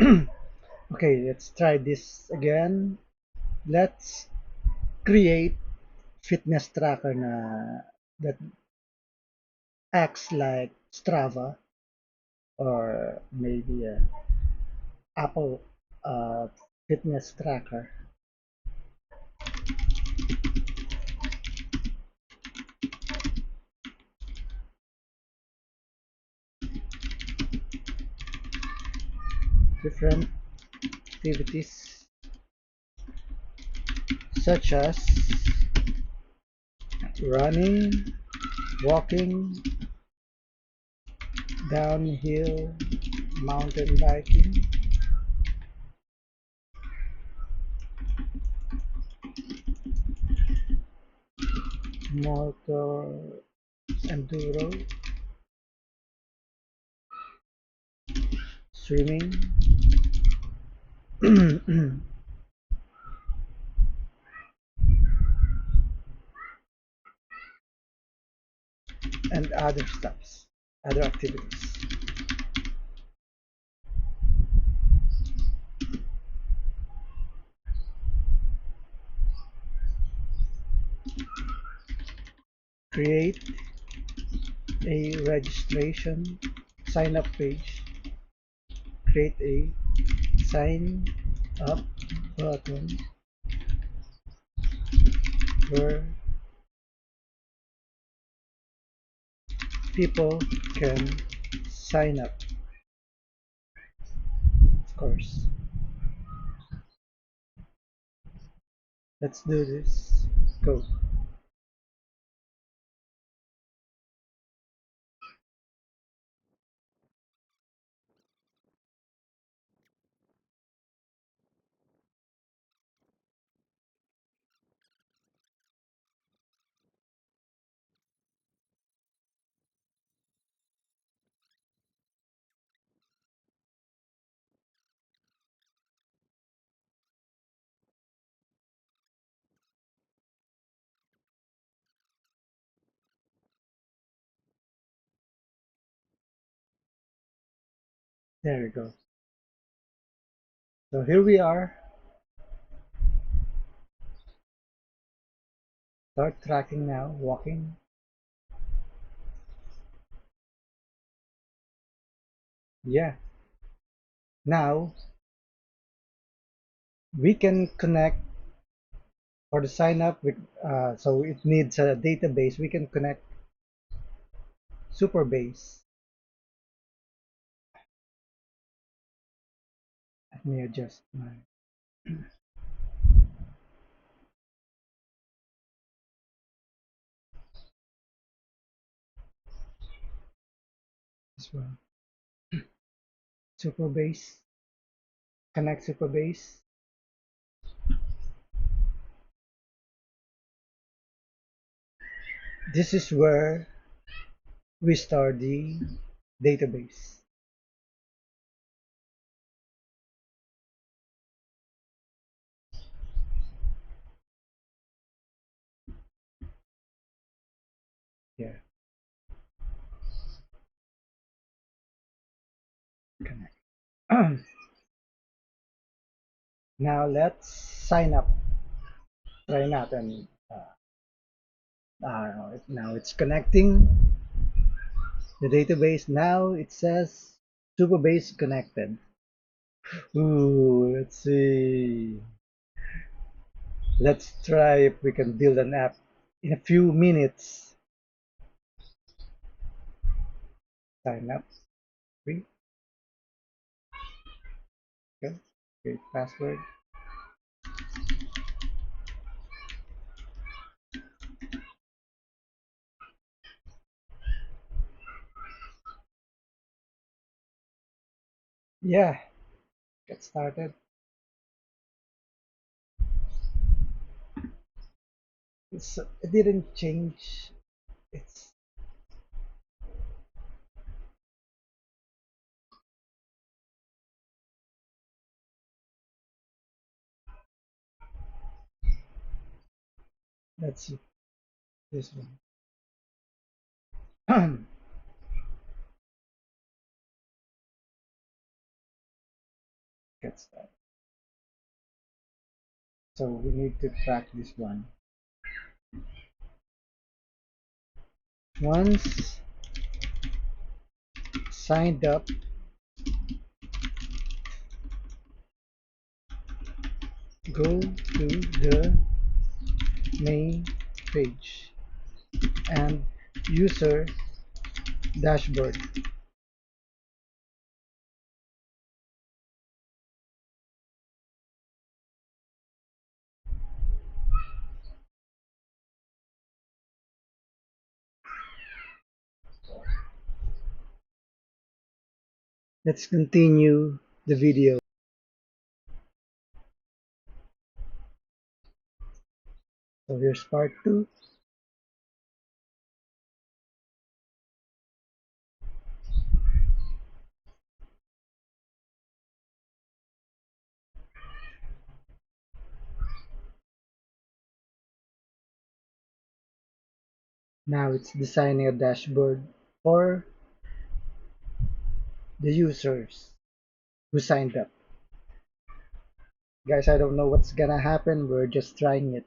Okay, let's try this again. Let's create fitness tracker that acts like Strava or maybe a Apple uh, fitness tracker. Different activities such as running, walking, downhill, mountain biking, motor enduro, swimming, and other stuffs, other activities. Create a registration sign up page. Create a sign up button where people can sign up, of course. Let's do this. Go. There we go. So here we are. Start tracking now, walking. Yeah. Now we can connect for the sign up with, so it needs a database. We can connect Supabase. Let me adjust my, this one. Supabase. Connect Supabase. This is where we store the database. Yeah. Connect. Now let's sign up. Try natin. Now it's connecting the database. Now it says Supabase connected. Ooh, let's see. Let's try if we can build an app in a few minutes. Sign up. Free. Okay. Create password. Yeah. Get started. It didn't change. It's Let's see this one. get started. So we need to track this one. Once signed up, go to the main page and user dashboard. Let's continue the video. So here's part 2. Now it's designing a dashboard for the users who signed up. Guys, I don't know what's gonna happen. We're just trying it.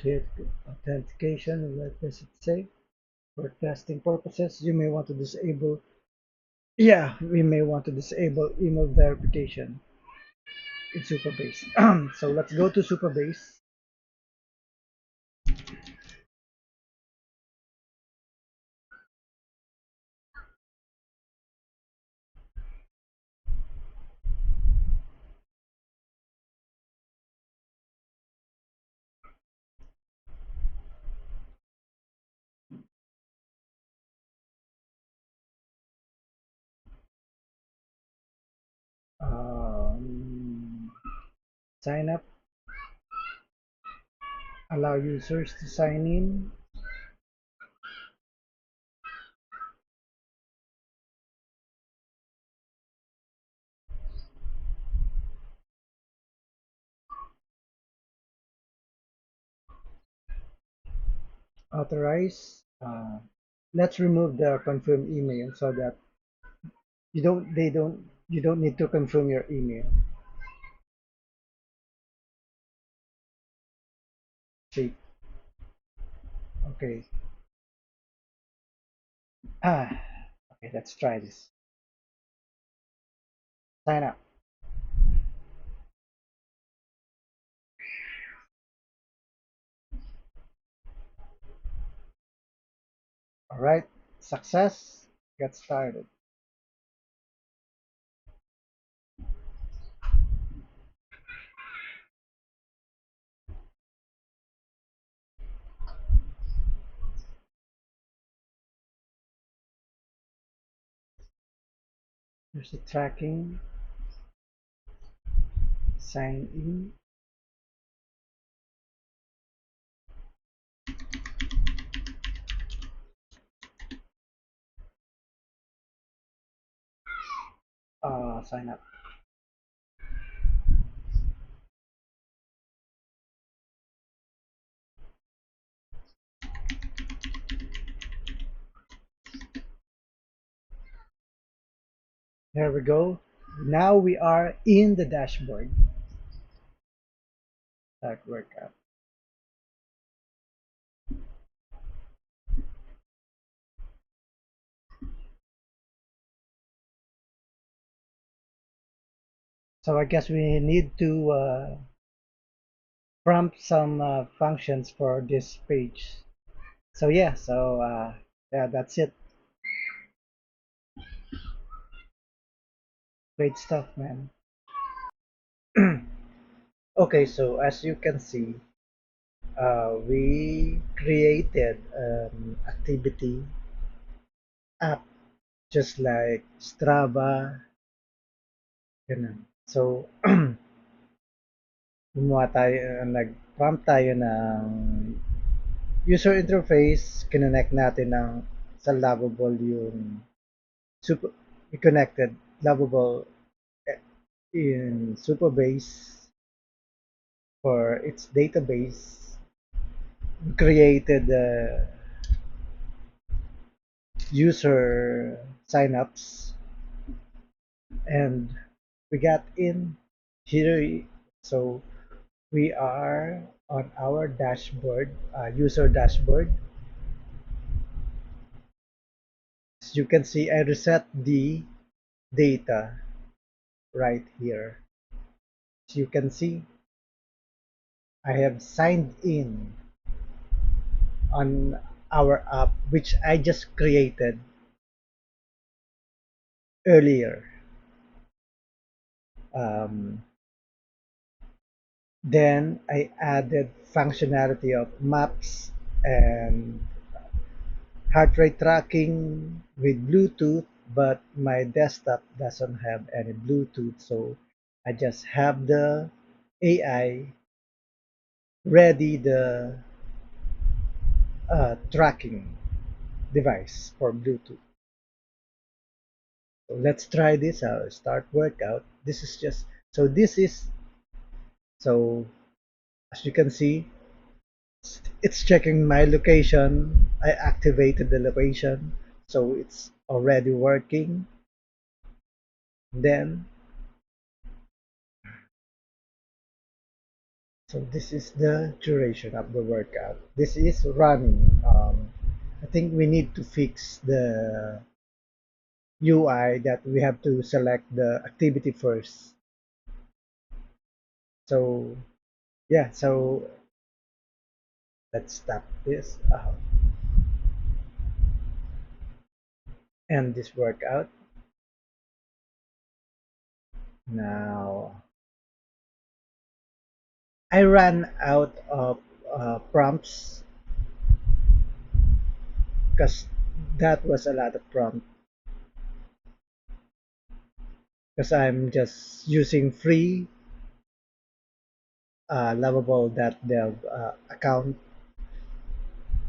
Click authentication. What does it say? For testing purposes, you may want to disable. Yeah, we may want to disable email verification in Supabase. So let's go to Supabase. Um, Sign up. Allow users to sign in. Authorize. Let's remove the confirm email so that you don't need to confirm your email. See, okay. Ah, okay, let's try this. Sign up. All right, success. Get started. Here's the tracking. Sign in. Sign up. There we go. Now we are in the dashboard. That worked out. So I guess we need to prompt some functions for this page. So yeah, yeah, that's it. Great stuff, man. Okay, so as you can see, we created an activity app just like Strava, ganun. So, gumawa tayo, nag-prompt tayo ng user interface, kinonect natin sa Lovable yung super, we connected Lovable in Supabase for its database. We created user signups and we got in here. So we are on our dashboard, user dashboard. As you can see, I reset the data right here. As you can see, I have signed in on our app, which I just created earlier. Um, then I added functionality of maps and heart rate tracking with Bluetooth, but my desktop doesn't have any Bluetooth, so I just have the AI ready the tracking device for Bluetooth. So let's try this out. Start workout. This is just so this is so as you can see, it's checking my location. I activated the location, so it's already working. Then so this is the duration of the workout. This is running. I think we need to fix the UI that we have to select the activity first. So yeah, so let's stop this, end this workout. Now I ran out of prompts because that was a lot of prompt because I'm just using free lovable.dev account.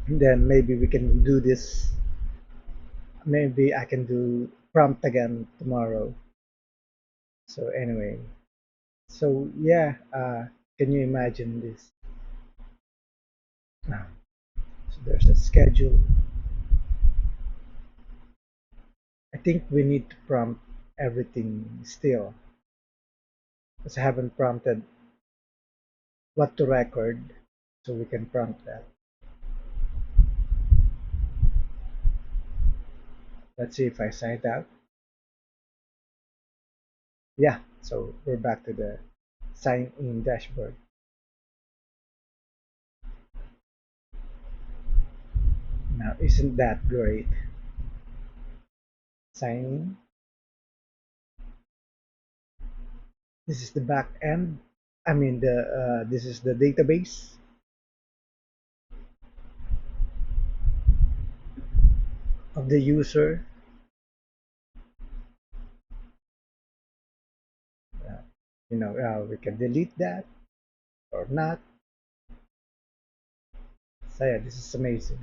Then maybe we can do this. Maybe I can do prompt again tomorrow. So anyway, so yeah, can you imagine this? So there's a schedule. I think we need to prompt everything still because I haven't prompted what to record, so we can prompt that. Let's see if I signed out. Yeah, so we're back to the sign in dashboard. Now, isn't that great? Sign in. This is the back end. I mean, this is the database of the user. Uh, we can delete that or not. So yeah, this is amazing.